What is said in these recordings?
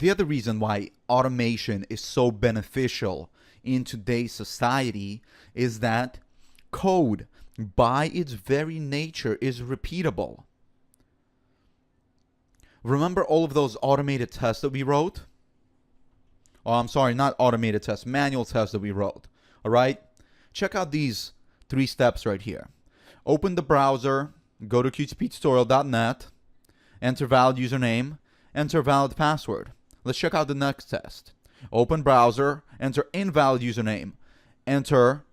The other reason why automation is so beneficial in today's society is that code, by its very nature, is repeatable. Remember all of those automated tests that we wrote? Oh, I'm sorry, not automated tests, manual tests that we wrote. All right? Check out these 3 steps right here. Open the browser, go to qtptutorial.net, enter valid username, enter valid password. Let's check out the next test. Open browser, enter invalid username, enter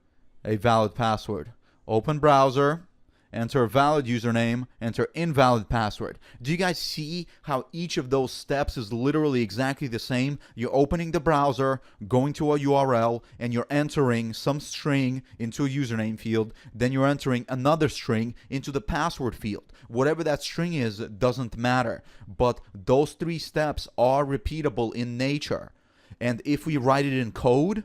a valid password. Open browser, enter valid username, enter invalid password. Do you guys see how each of those steps is literally exactly the same? You're opening the browser, going to a URL, and you're entering some string into a username field. Then you're entering another string into the password field. Whatever that string is doesn't matter. But those 3 steps are repeatable in nature. And if we write it in code,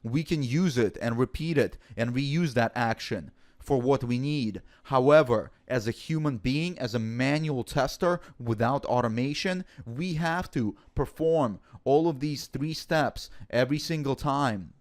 we can use it and repeat it and reuse that action for what we need. However, as a human being, as a manual tester without automation, we have to perform all of these 3 steps every single time,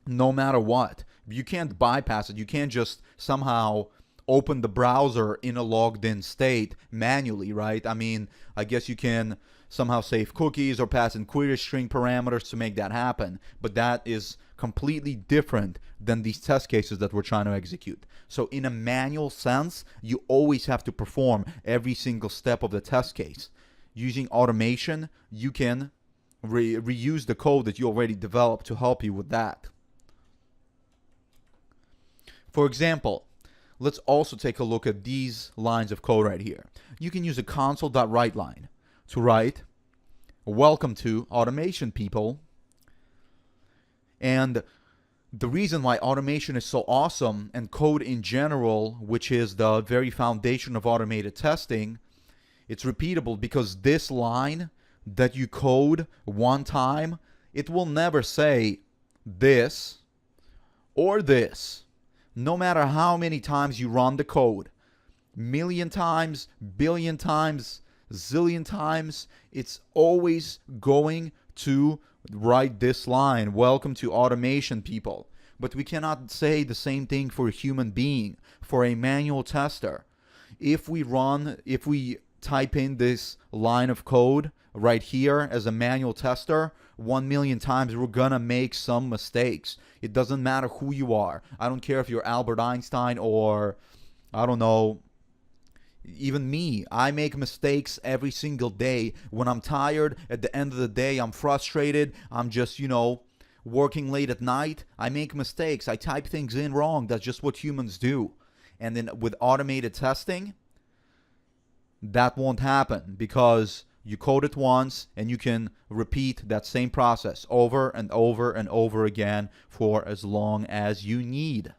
no matter what. You can't bypass it. You can't just somehow open the browser in a logged in state manually, right? I mean, I guess you can somehow save cookies or pass in query string parameters to make that happen, but that is completely different than these test cases that we're trying to execute. So in a manual sense, you always have to perform every single step of the test case. Using automation, you can reuse the code that you already developed to help you with that. For example, let's also take a look at these lines of code right here. You can use a console.write line to write, "Welcome to automation, people." And the reason why automation is so awesome, and code in general, which is the very foundation of automated testing, it's repeatable because this line that you code one time, it will never say this or this. No matter how many times you run the code, million times, billion times, zillion times, it's always going to write this line, "Welcome to automation, people." But we cannot say the same thing for a human being, for a manual tester. If we type in this line of code right here as a manual tester 1,000,000 times, we're gonna make some mistakes. It doesn't matter who you are. I don't care if you're Albert Einstein or, I don't know, even me. I make mistakes every single day. When I'm tired, at the end of the day, I'm frustrated. I'm just, working late at night. I make mistakes. I type things in wrong. That's just what humans do. And then with automated testing, that won't happen because you code it once and you can repeat that same process over and over and over again for as long as you need.